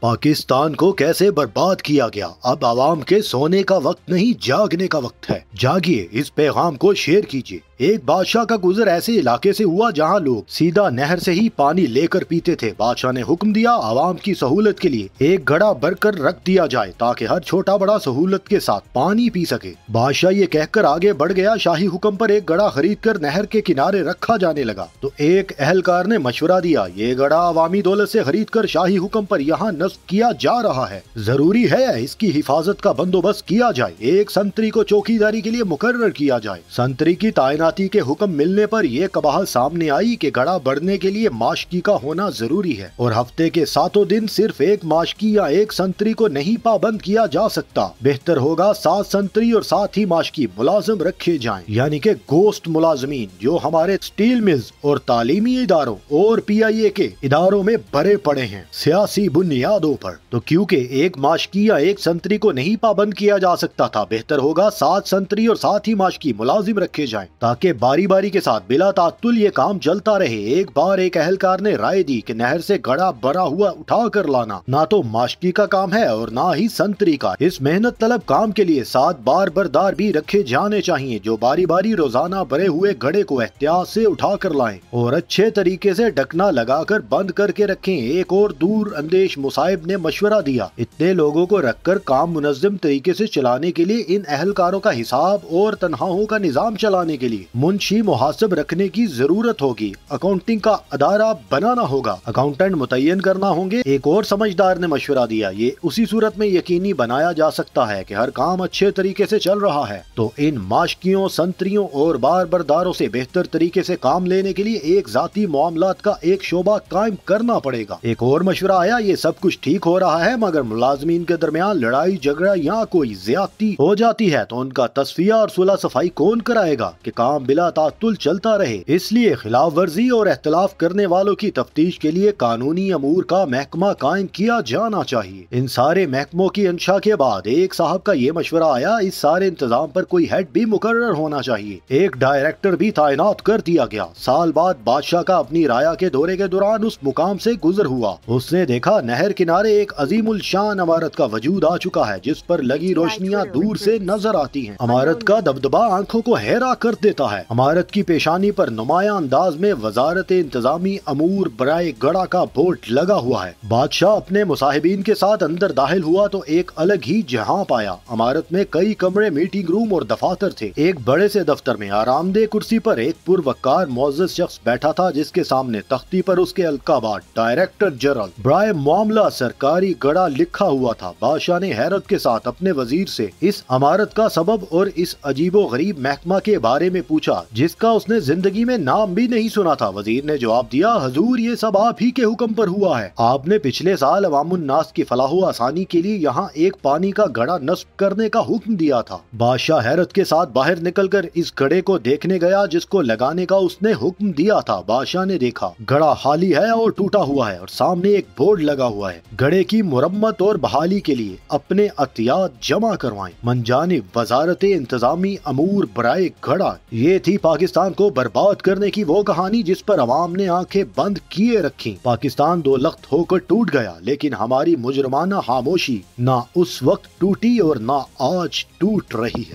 पाकिस्तान को कैसे बर्बाद किया गया। अब आवाम के सोने का वक्त नहीं, जागने का वक्त है। जागिए, इस पैगाम को शेयर कीजिए। एक बादशाह का गुजर ऐसे इलाके से हुआ जहां लोग सीधा नहर से ही पानी लेकर पीते थे। बादशाह ने हुक्म दिया, आवाम की सहूलत के लिए एक घड़ा भरकर रख दिया जाए ताकि हर छोटा बड़ा सहूलत के साथ पानी पी सके। बादशाह ये कहकर आगे बढ़ गया। शाही हुक्म पर एक घड़ा खरीद कर नहर के किनारे रखा जाने लगा तो एक अहलकार ने मशवरा दिया, ये घड़ा अवामी दौलत से खरीद कर शाही हुक्म पर यहाँ नस्ब किया जा रहा है, जरूरी है इसकी हिफाजत का बंदोबस्त किया जाए। एक संतरी को चौकीदारी के लिए मुकर्रर किया जाए। संतरी की तैनाती के हुक्म मिलने पर यह कबाहत सामने आई कि घड़ा बढ़ने के लिए माशकी का होना जरूरी है और हफ्ते के 7 दिन सिर्फ एक माशकी या एक संतरी को नहीं पाबंद किया जा सकता। बेहतर होगा 7 संतरी और 7 ही माशकी मुलाजिम रखे जाएं, यानी कि गोश्त मुलाजमीन जो हमारे स्टील मिल्स और तालीमी इदारों और PIA के इदारों में भरे पड़े हैं सियासी बुनियादों पर। तो क्योंकि एक माशकी या एक संतरी को नहीं पाबंद किया जा सकता था, बेहतर होगा 7 संतरी और 7 ही माशकी मुलाजिम रखे जाएं ताकि बारी बारी के साथ बिला तात्तुल ये काम चलता रहे। एक बार एक अहलकार ने राय दी कि नहर से घड़ा भरा हुआ उठा कर लाना ना तो माशकी का काम है और ना ही संतरी का। इस मेहनत तलब काम के लिए 7 बार बरदार भी रखे जाने चाहिए जो बारी बारी रोजाना भरे हुए घड़े को एहतियात से उठा कर लाएं और अच्छे तरीके से ढकना लगाकर बंद करके रखें। एक और दूर अंदेश मुसाहिब ने मशवरा दिया, इतने लोगों को रखकर काम मुनज़्ज़म तरीके से चलाने के लिए इन अहलकारों का हिसाब और तनख्वाहों का निजाम चलाने के लिए मुंशी मुहासिब रखने की जरूरत होगी। अकाउंटिंग का अदारा बनाना होगा, अकाउंटेंट मुतय्यन करना होंगे। एक और समझदार ने मशवरा दिया, ये उसी सूरत में यकीनी बनाया जा सकता है कि हर काम अच्छे तरीके से चल रहा है तो इन माशकियों, संतरियों और बार बरदारों से बेहतर तरीके से काम लेने के लिए एक जाती मामलात का एक शोबा कायम करना पड़ेगा। एक और मशवरा आया, ये सब कुछ ठीक हो रहा है मगर मुलाजमीन के दरमियान लड़ाई झगड़ा या कोई ज्यादती हो जाती है तो उनका तस्फिया और सुलह सफाई कौन कराएगा कि काम बिला तातुल चलता रहे। इसलिए खिलाफ वर्जी और एख्तिलाफ करने वालों की तफ्तीश के लिए कानूनी अमूर का महकमा कायम किया जाना चाहिए। इन सारे महकमों की अंशा के बाद एक साहब का ये मशवरा आया, इस सारे इंतजाम पर कोई हेड भी मुकर्रर होना चाहिए। एक डायरेक्टर भी तैनात कर दिया गया। साल बाद बादशाह का अपनी राया के दौरे के दौरान उस मुकाम से गुजर हुआ। उसने देखा नहर किनारे एक अजीमुल शान इमारत का वजूद आ चुका है जिस पर लगी रोशनियां दूर से नजर आती हैं। इमारत का दबदबा आंखों को हैरा कर देता है। इमारत की पेशानी पर नुमाया अंदाज में वजारत इंतजामी अमूर बराए गड़ा का बोर्ड लगा हुआ है। बादशाह अपने मुसाहिबीन के साथ अंदर दाखिल हुआ तो एक अलग ही जहां पाया। इमारत में कई कमरे, मीटिंग रूम और दफातर थे। एक बड़े से दफ्तर में आरामदेह कुर्सी पर एक पुरवकार मोअज़्ज़ज़ शख्स बैठा था जिसके सामने तख्ती पर उसके अलकाबात डायरेक्टर जनरल बराए मामला सरकारी गड़ा लिखा हुआ था। बादशाह ने हैरत के साथ अपने वजीर से इस इमारत का सबब और इस अजीबो गरीब महकमा के बारे में पूछा जिसका उसने जिंदगी में नाम भी नहीं सुना था। वजीर ने जवाब दिया, हजूर ये सब आप ही के हुक्म पर हुआ है। आपने पिछले साल अवामुन नास की फलाह आसानी के लिए यहाँ एक पानी का घड़ा नस्ब करने का हुक्म दिया था। बादशाह हैरत के साथ बाहर निकलकर इस घड़े को देखने गया जिसको लगाने का उसने हुक्म दिया था। बादशाह ने देखा घड़ा खाली है और टूटा हुआ है और सामने एक बोर्ड लगा हुआ है, घड़े की मुरम्मत और बहाली के लिए अपने अतियात जमा करवाएं, मनजानिब वजारत इंतजामी अमूर बराए घड़ा। ये थी पाकिस्तान को बर्बाद करने की वो कहानी जिस पर अवाम ने आंखें बंद किए रखी। पाकिस्तान 2 लख्त होकर टूट गया लेकिन हमारी मुजरमाना खामोशी ना उस वक्त टूटी और ना आज टूट रही है।